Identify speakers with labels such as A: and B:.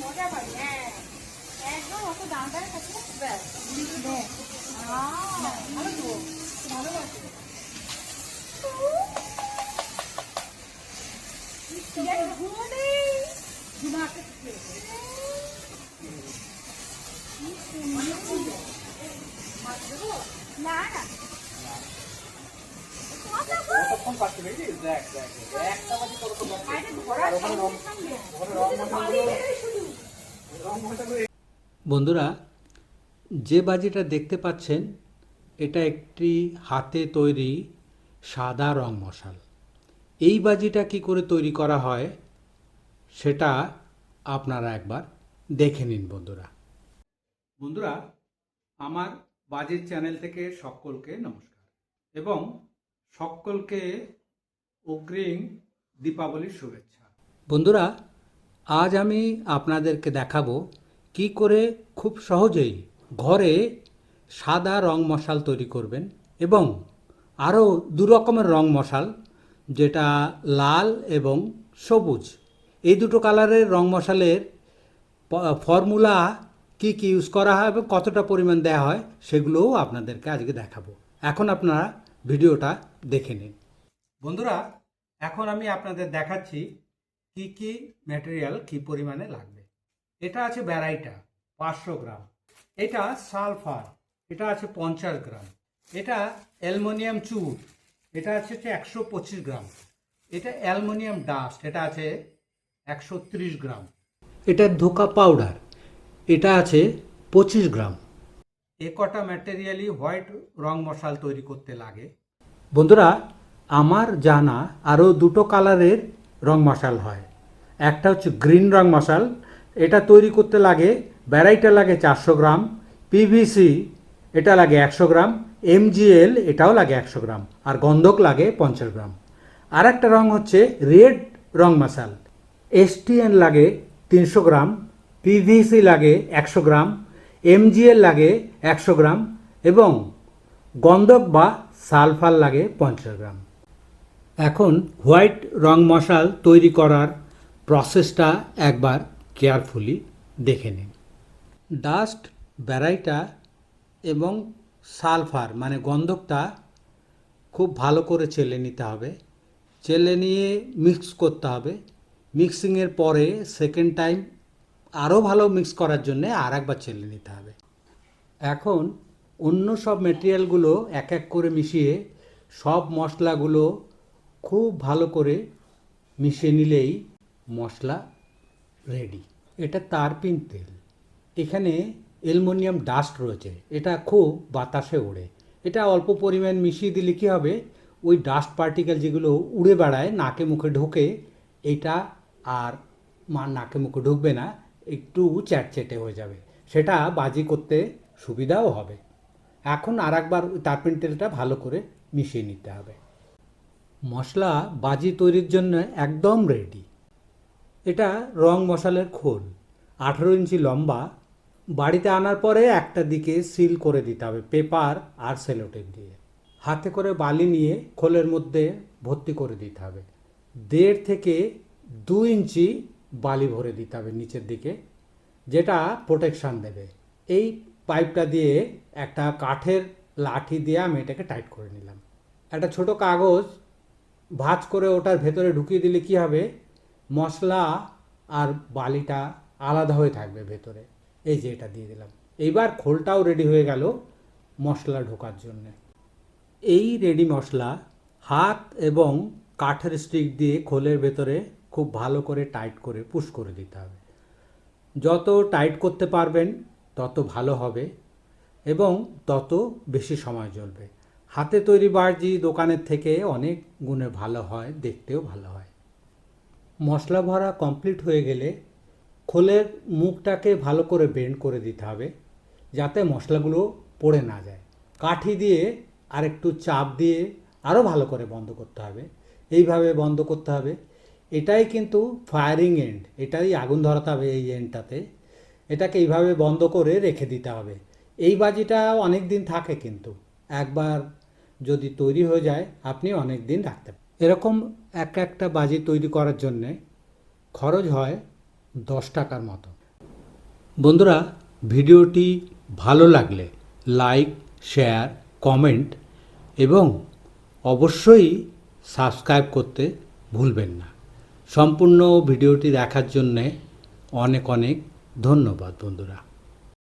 A: মজা পাই হ্যাঁ একদম অত দামটার কাছে ভালো তো ভালো আছে না না
B: বন্ধুরা, যে বাজিটা দেখতে পাচ্ছেন এটা একটি হাতে তৈরি সাদা রং মশাল। এই বাজিটা কি করে তৈরি করা হয় সেটা আপনারা একবার দেখে নিন। বন্ধুরা, আমার বাজির চ্যানেল থেকে সকলকে নমস্কার এবং সকলকে অগ্রিম দীপাবলির শুভেচ্ছা। বন্ধুরা, আজ আমি আপনাদেরকে দেখাবো কি করে খুব সহজেই ঘরে সাদা রং মশাল তৈরি করবেন এবং আরও দু রকমের রং মশাল, যেটা লাল এবং সবুজ, এই দুটো কালারের রং মশালের ফর্মুলা কি কি ইউজ করা হয় এবং কতটা পরিমাণ দেওয়া হয় সেগুলোও আপনাদেরকে আজকে দেখাবো। এখন আপনারা ভিডিওটা দেখে নিন। বন্ধুরা, এখন আমি আপনাদের দেখাচ্ছি কি কি ম্যাটেরিয়াল কি পরিমাণে লাগবে। এটা আছে ব্যারাইটা 500 গ্রাম, এটা সালফার, এটা আছে 50 গ্রাম, এটা অ্যালুমিনিয়াম চুর, এটা আছে 125 গ্রাম, এটা অ্যালুমিনিয়াম ডাস্ট, এটা আছে 130 গ্রাম, এটা ধোকা পাউডার, এটা আছে 25 গ্রাম। এ কটা ম্যাটেরিয়ালই হোয়াইট রং মশাল তৈরি করতে লাগে। বন্ধুরা, আমার জানা আরও দুটো কালারের রং মশাল হয়। একটা হচ্ছে গ্রিন রং মশাল, এটা তৈরি করতে লাগে ব্যারাইটা লাগে 400 গ্রাম, পিভিসি এটা লাগে 100 গ্রাম, এমজিএল এটাও লাগে 100 গ্রাম, আর গন্ধক লাগে 50 গ্রাম। আর একটা রং হচ্ছে রেড রং মশাল, এসটিএন লাগে 300 গ্রাম, পিভিসি লাগে 100 গ্রাম, এমজিএল লাগে 100 গ্রাম এবং গন্ধক বা সালফার লাগে 50 গ্রাম। এখন হোয়াইট রং মশাল তৈরি করার প্রসেসটা একবার কেয়ারফুলি দেখে নিন। ডাস্ট, ব্যারাইটা এবং সালফার মানে গন্ধকটা খুব ভালো করে চেলে নিতে হবে। চেলে নিয়ে মিক্স করতে হবে। মিক্সিংয়ের পরে সেকেন্ড টাইম আরও ভালো মিক্স করার জন্যে আর একবার চেলে নিতে হবে। এখন অন্য সব মেটেরিয়ালগুলো এক এক করে মিশিয়ে সব মশলাগুলো খুব ভালো করে মিশিয়ে নিলেই মশলা রেডি। এটা তারপিন তেল, এখানে অ্যালুমিনিয়াম ডাস্ট রয়েছে, এটা খুব বাতাসে ওড়ে। এটা অল্প পরিমাণ মিশিয়ে দিলে কী হবে, ওই ডাস্ট পার্টিকেল যেগুলো উড়ে বেড়ায় নাকে মুখে ঢোকে, এটা আর নাকে মুখে ঢুকবে না, একটু চ্যাটচ্যাটে হয়ে যাবে, সেটা বাজি করতে সুবিধাও হবে। এখন আর একবার তারপিন তেলটা ভালো করে মিশিয়ে নিতে হবে। মশলা বাজি তৈরির জন্য একদম রেডি। এটা রং মশালের খোল, 18 ইঞ্চি লম্বা। বাড়িতে আনার পরে একটা দিকে সিল করে দিতে হবে পেপার আর সেলোটেপ দিয়ে। হাতে করে বালি নিয়ে খোলের মধ্যে ভর্তি করে দিতে হবে। 1.5 থেকে 2 ইঞ্চি বালি ভরে দিতে হবে নিচের দিকে, যেটা প্রোটেকশান দেবে। এই পাইপটা দিয়ে একটা কাঠের লাঠি দিয়ে আমি এটাকে টাইট করে নিলাম। একটা ছোট কাগজ ভাঁজ করে ওটার ভেতরে ঢুকিয়ে দিলে কী হবে, মশলা আর বালিটা আলাদা হয়ে থাকবে ভেতরে। এই যে এটা দিয়ে দিলাম। এইবার খোলটাও রেডি হয়ে গেল মশলা ঢোকার জন্যে। এই রেডি মশলা হাত এবং কাঠের স্টিক দিয়ে খোলের ভেতরে খুব ভালো করে টাইট করে পুশ করে দিতে হবে। যত টাইট করতে পারবেন তত ভালো হবে এবং তত বেশি সময় চলবে। হাতে তৈরি বাজি দোকানের থেকে অনেক গুণে ভালো হয়, দেখতেও ভালো হয়। মশলা ভরা কমপ্লিট হয়ে গেলে খোলের মুখটাকে ভালো করে বেন্ড করে দিতে হবে যাতে মশলাগুলো পড়ে না যায়। কাঠি দিয়ে আর একটু চাপ দিয়ে আরও ভালো করে বন্ধ করতে হবে। এইভাবে বন্ধ করতে হবে। এটাই কিন্তু ফায়ারিং এন্ড, এটাই আগুন ধরাতে হবে এই এন্ডটাতে। এটাকে এইভাবে বন্ধ করে রেখে দিতে হবে। এই বাজিটা অনেক দিন থাকে, কিন্তু একবার যদি তৈরি হয়ে যায় আপনি অনেক দিন রাখতে পারেন। এরকম একটা বাজি তৈরি করার জন্যে খরচ হয় 10 টাকার মতো। বন্ধুরা, ভিডিওটি ভালো লাগলে লাইক, শেয়ার, কমেন্ট এবং অবশ্যই সাবস্ক্রাইব করতে ভুলবেন না। সম্পূর্ণ ভিডিওটি দেখার জন্যে অনেক অনেক ধন্যবাদ বন্ধুরা।